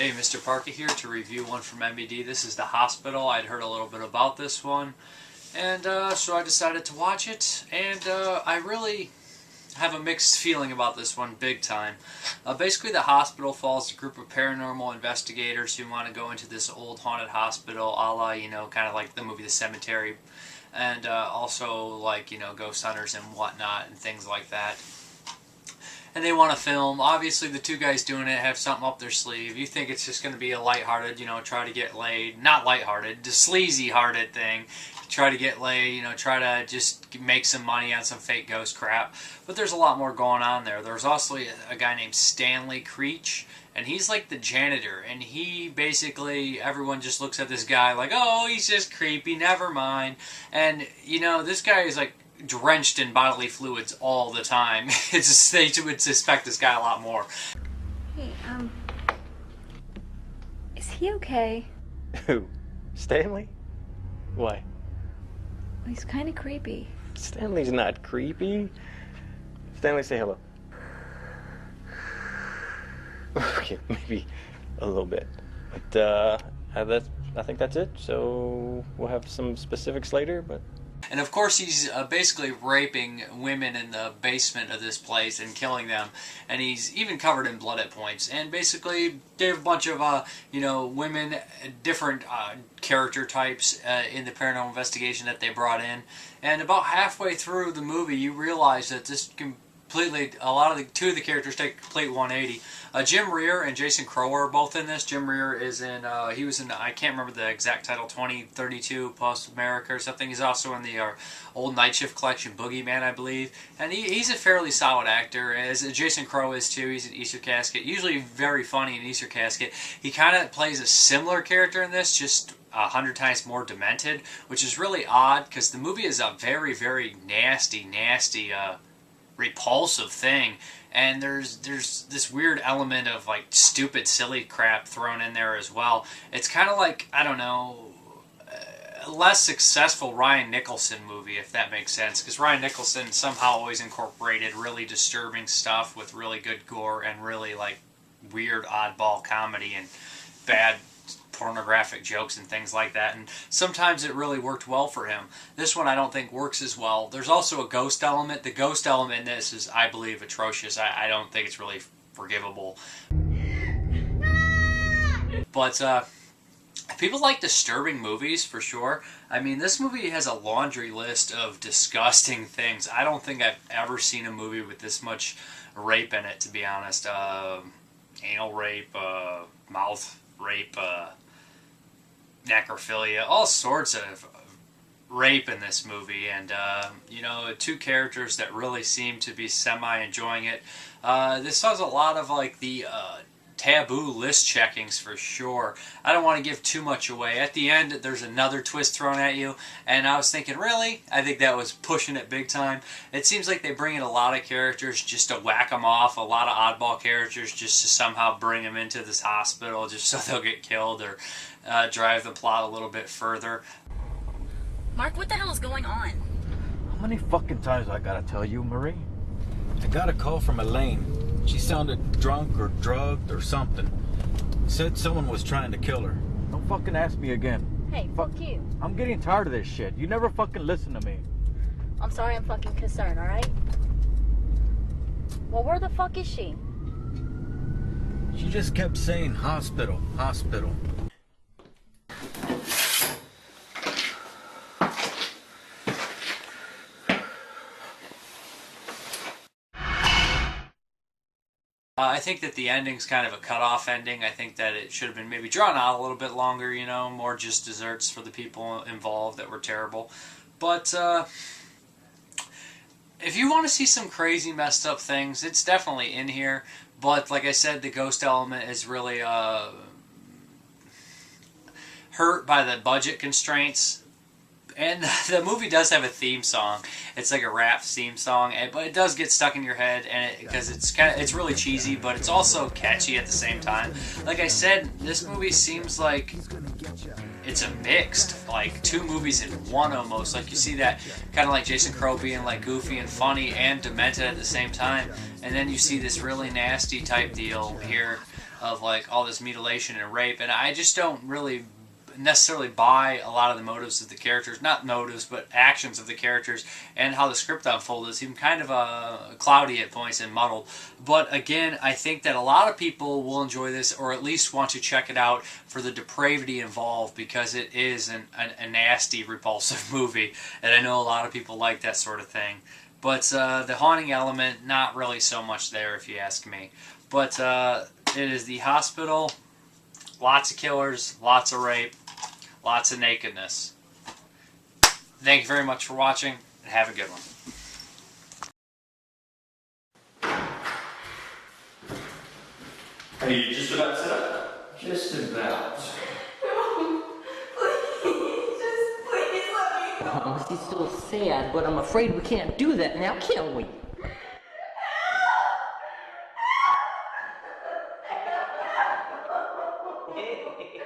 Hey, Mrparka here to review one from MBD. This is The Hospital. I'd heard a little bit about this one, and so I decided to watch it, and I really have a mixed feeling about this one, big time. Basically, The Hospital follows a group of paranormal investigators who want to go into this old haunted hospital, a la, kind of like the movie The Cemetery, and also like, ghost hunters and whatnot and things like that. And they want to film. Obviously, the two guys doing it have something up their sleeve. You think it's just going to be a lighthearted, try to get laid. Not lighthearted, just sleazy-hearted thing. Try to get laid, try to just make some money on some fake ghost crap. But there's a lot more going on there. There's also a guy named Stanley Creech, and he's like the janitor. And he basically, everyone just looks at this guy like, oh, he's just creepy, never mind. And, this guy is like drenched in bodily fluids all the time. It's just, they would suspect this guy a lot more. Hey, is he okay? Who? Stanley? Why? He's kind of creepy. Stanley's not creepy. Stanley, say hello. Okay, maybe a little bit. But I think that's it. So we'll have some specifics later, but... And of course he's basically raping women in the basement of this place and killing them. And he's even covered in blood at points. And basically they have a bunch of, women, different character types in the paranormal investigation that they brought in. And about halfway through the movie you realize that this completely, two of the characters take a complete 180. Jim Rear and Jason Crow are both in this. Jim Rear is in, he was in, I can't remember the exact title, 2032 Post America or something. He's also in the old Night Shift collection, Boogeyman, I believe. And he's a fairly solid actor, as Jason Crow is too. He's in Easter Casket. Usually very funny in Easter Casket. He kind of plays a similar character in this, just 100 times more demented, which is really odd because the movie is a very, very nasty, repulsive thing, and there's this weird element of like stupid silly crap thrown in there as well. It's kind of like, I don't know, a less successful Ryan Nicholson movie, if that makes sense, because Ryan Nicholson somehow always incorporated really disturbing stuff with really good gore and really like weird oddball comedy and bad pornographic jokes and things like that, and sometimes it really worked well for him. This one I don't think works as well. There's also a ghost element. The ghost element in this is, I believe, atrocious. I don't think it's really forgivable. But people like disturbing movies, for sure. I mean, this movie has a laundry list of disgusting things. I don't think I've ever seen a movie with this much rape in it, to be honest. Anal rape, mouth rape, necrophilia, all sorts of rape in this movie, and two characters that really seem to be semi-enjoying it. This has a lot of like the taboo list checkings for sure. I don't want to give too much away. At the end there's another twist thrown at you, and I was thinking, really? I think that was pushing it big time. It seems like they bring in a lot of characters just to whack them off, a lot of oddball characters just to somehow bring them into this hospital just so they'll get killed or drive the plot a little bit further. Mark, what the hell is going on? How many fucking times I gotta tell you, Marie? I got a call from Elaine. She sounded drunk or drugged or something. Said someone was trying to kill her. Don't fucking ask me again. Hey, fuck you. I'm getting tired of this shit. You never fucking listen to me. I'm sorry, I'm fucking concerned, alright? Well, where the fuck is she? She just kept saying hospital, hospital. I think that the ending's kind of a cut-off ending. I think that it should have been maybe drawn out a little bit longer, more just desserts for the people involved that were terrible. But if you want to see some crazy messed up things, it's definitely in here. But like I said, the ghost element is really hurt by the budget constraints. And the movie does have a theme song. It's like a rap theme song, but it does get stuck in your head, and because it's really cheesy, but it's also catchy at the same time. Like I said, this movie seems like it's a mixed, like 2 movies in one almost. Like you see that kind of like Jason Crow being like goofy and funny and demented at the same time, and then you see this really nasty type deal here of like all this mutilation and rape, and I just don't really necessarily buy a lot of the motives of the characters, not motives, but actions of the characters, and how the script unfolded seemed kind of cloudy at points and muddled. But again, I think that a lot of people will enjoy this, or at least want to check it out for the depravity involved, because it is a nasty, repulsive movie, and I know a lot of people like that sort of thing. But the haunting element, not really so much there, if you ask me. But it is The Hospital. Lots of killers, lots of rape, lots of nakedness. Thank you very much for watching, and have a good one. Are you just about set up? Just about. Oh, she's so sad, but I'm afraid we can't do that now, can we?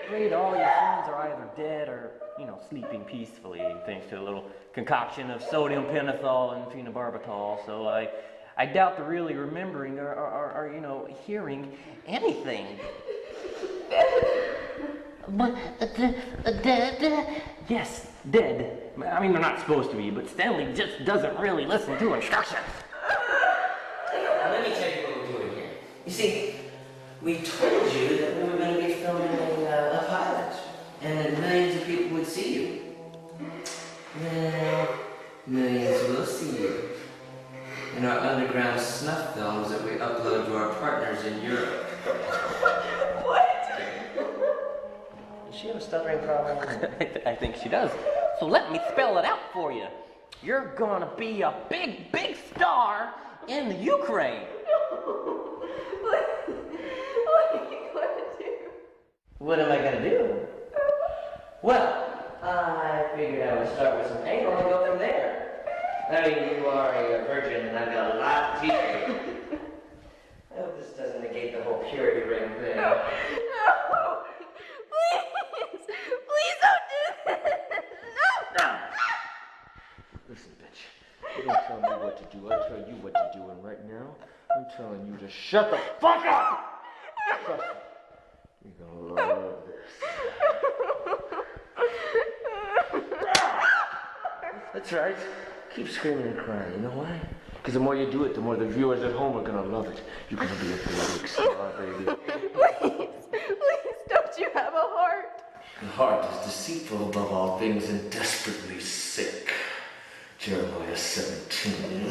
Afraid all your friends are either dead or, you know, sleeping peacefully, thanks to a little concoction of sodium pentothal and phenobarbital. So I doubt they're really remembering or you know, hearing anything. But dead? Yes, dead. I mean, they're not supposed to be, but Stanley just doesn't really listen to instructions. Let me tell you what we're doing here. You see, we told you that we were going to be filming a pilot, and that millions of people would see you. Well, millions will see you in our underground snuff films that we upload to our partners in Europe. Does she have a stuttering problem? I think she does. So let me spell it out for you. You're gonna be a big, big star in the Ukraine. What are you going to do? What am I going to do? Well, I figured I would start with some anal and go from there. I mean, you are a virgin and I've got a lot to teach you. I hope this doesn't negate the whole purity ring thing. No. Please don't do this. No. Listen, bitch, you don't tell me what to do, I tell you what to do, and right now, I'm telling you to shut the fuck up! Trust me, you're gonna love this. That's right, keep screaming and crying, you know why? Because the more you do it, the more the viewers at home are gonna love it. You're gonna be a big star, baby. Please, don't you have a heart? The heart is deceitful above all things and desperately sick. Jeremiah 17.